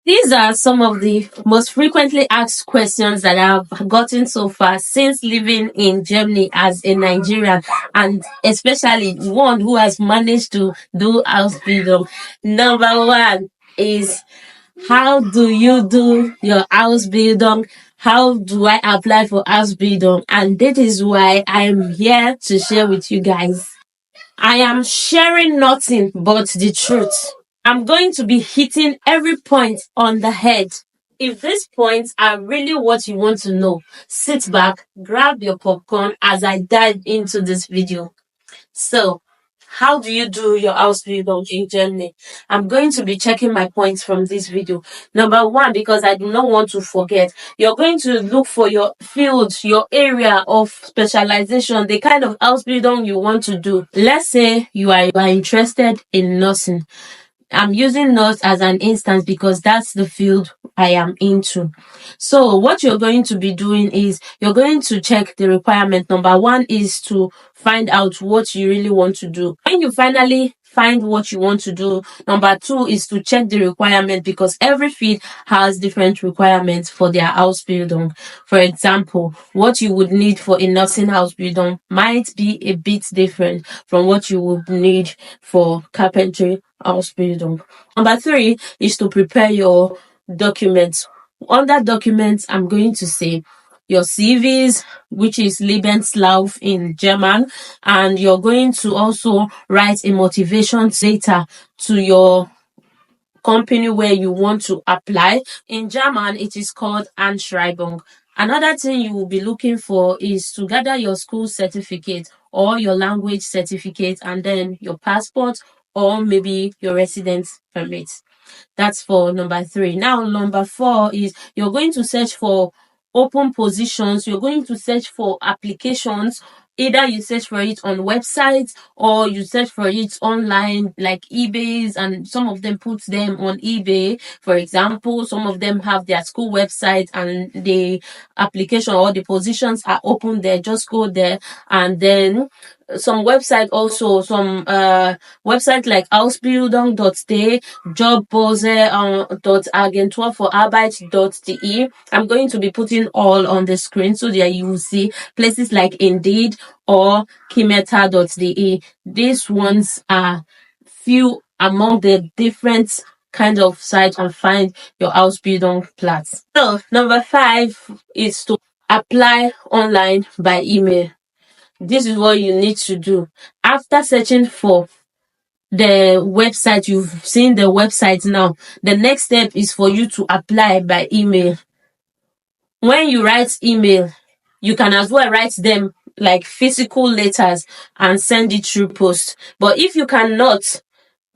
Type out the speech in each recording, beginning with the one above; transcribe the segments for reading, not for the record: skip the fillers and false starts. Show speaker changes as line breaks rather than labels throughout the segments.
These are some of the most frequently asked questions that I've gotten so far since living in Germany as a Nigerian, and especially one who has managed to do Ausbildung. Number one is, how do you do your Ausbildung? How do I apply for Ausbildung? And that is why I'm here to share with you guys. I am sharing nothing but the truth. I'm going to be hitting every point on the head. If these points are really what you want to know, sit back, grab your popcorn as I dive into this video. So, how do you do your Ausbildung in Germany? I'm going to be checking my points from this video. Number one, because I do not want to forget, you're going to look for your field, your area of specialization, the kind of Ausbildung you want to do. Let's say you are interested in nursing. I'm using nurse as an instance because that's the field I am into. So what you're going to be doing is you're going to check the requirement. Number one is to find out what you really want to do. When you finally find what you want to do, number two is to check the requirement, because every field has different requirements for their Ausbildung. For example, what you would need for a nursing Ausbildung might be a bit different from what you would need for carpentry Ausbildung. Number three is to prepare your documents. Under documents, I'm going to say your CVs, which is Lebenslauf in German, and you're going to also write a motivation letter to your company where you want to apply. In German, it is called Anschreibung. Another thing you will be looking for is to gather your school certificate or your language certificate, and then your passport or maybe your residence permit. That's for number three. Now, number four is you're going to search for open positions. You're going to search for applications. Either you search for it on websites or you search for it online, like eBay's, and some of them put them on eBay. For example, some of them have their school website and the application or the positions are open there. Just go there, and then some website also, some website like Ausbildung.de, Jobbörse.agentur für Arbeit.de. I'm going to be putting all on the screen so that you will see places like Indeed or Kimeta.de. These ones are few among the different kind of sites and find your Ausbildung Platz. So number five is to apply online by email. This is what you need to do. After searching for the website, you've seen the website now. The next step is for you to apply by email. When you write email, you can as well write them like physical letters and send it through post. But if you cannot,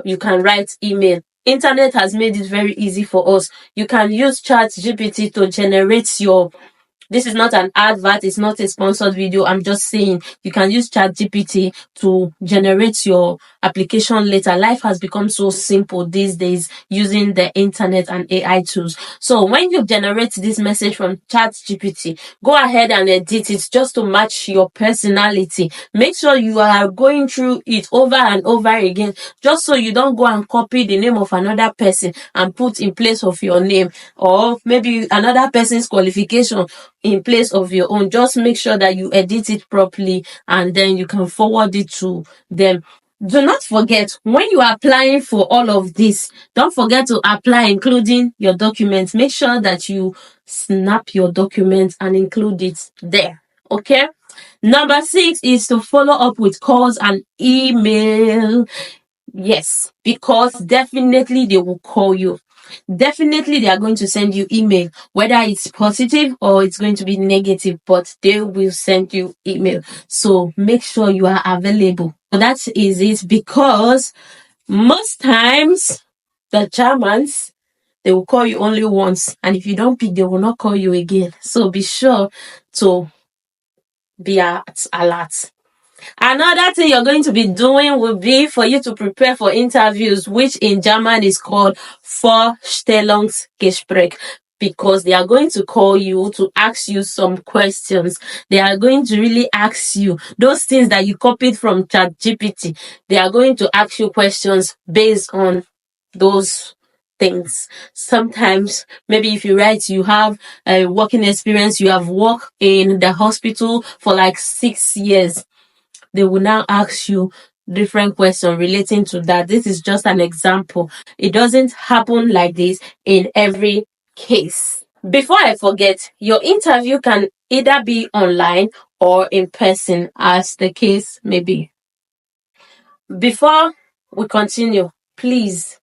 you can write email. Internet has made it very easy for us. You can use ChatGPT to generate your. This is not an advert, it's not a sponsored video. I'm just saying you can use ChatGPT to generate your application letter. Life has become so simple these days using the internet and AI tools. So when you generate this message from ChatGPT, go ahead and edit it just to match your personality. Make sure you are going through it over and over again, just so you don't go and copy the name of another person and put in place of your name, or maybe another person's qualification in place of your own. Just make sure that you edit it properly and then you can forward it to them. Do not forget, when you are applying for all of this, don't forget to apply including your documents. Make sure that you snap your documents and include it there. Okay? Number six is to follow up with calls and email. Yes, because definitely they will call you. Definitely they are going to send you email, whether it's positive or it's going to be negative, but they will send you email. So make sure you are available. So that is it, because most times the Germans, they will call you only once, and if you don't pick, they will not call you again. So be sure to be at alert. Another thing you're going to be doing will be for you to prepare for interviews, which in German is called Vorstellungsgespräch, because they are going to call you to ask you some questions. They are going to really ask you those things that you copied from ChatGPT. They are going to ask you questions based on those things. Sometimes, maybe if you write, you have a working experience, you have worked in the hospital for like 6 years, they will now ask you different questions relating to that. This is just an example. It doesn't happen like this in every case. Before I forget, your interview can either be online or in person, as the case may be. Before we continue, please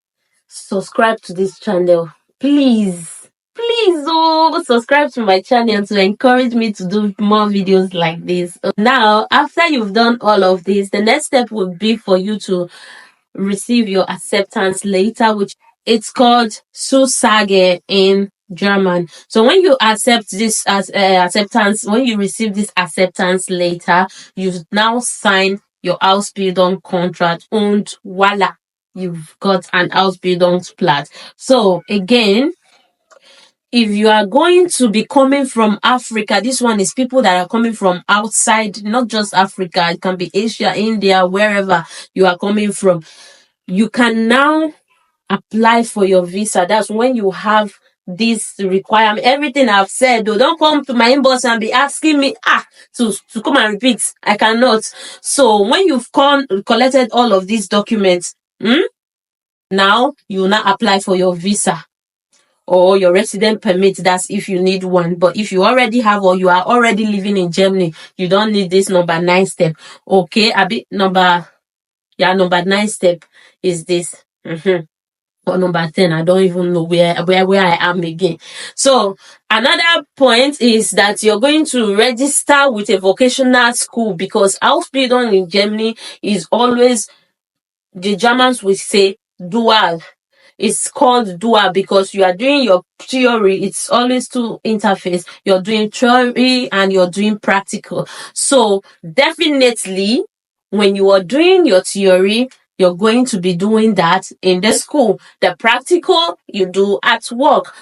subscribe to this channel. Please, subscribe to my channel to encourage me to do more videos like this. Now, after you've done all of this, the next step would be for you to receive your acceptance letter, which it's called Zusage in German. So when you accept this as acceptance, when you receive this acceptance letter, you now sign your Ausbildung contract, and voila, you've got an Ausbildungsplatz. So again, if you are going to be coming from Africa, this one is people that are coming from outside, not just Africa. It can be Asia, India, wherever you are coming from. You can now apply for your visa. That's when you have this requirement. Everything I've said, though, don't come to my inbox and be asking me to come and repeat. I cannot. So when you've collected all of these documents, now you will now apply for your visa or your resident permit. That's if you need one. But if you already have, or you are already living in Germany, you don't need this number 9 step. Okay, number 9 step is this. Or number 10, I don't even know where I am again. So another point is that you're going to register with a vocational school, because Ausbildung in Germany is always, the Germans will say, dual. It's called dual because you are doing your theory. It's always two interface. You're doing theory and you're doing practical. So definitely, when you are doing your theory, you're going to be doing that in the school. The practical you do at work.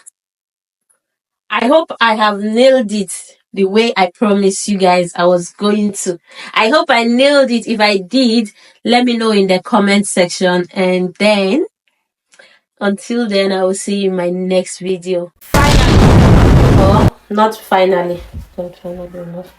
I hope I have nailed it the way I promised you guys I was going to. I hope I nailed it. If I did, let me know in the comment section. And then, until then, I will see you in my next video. Finally. Or not finally. Don't finally enough.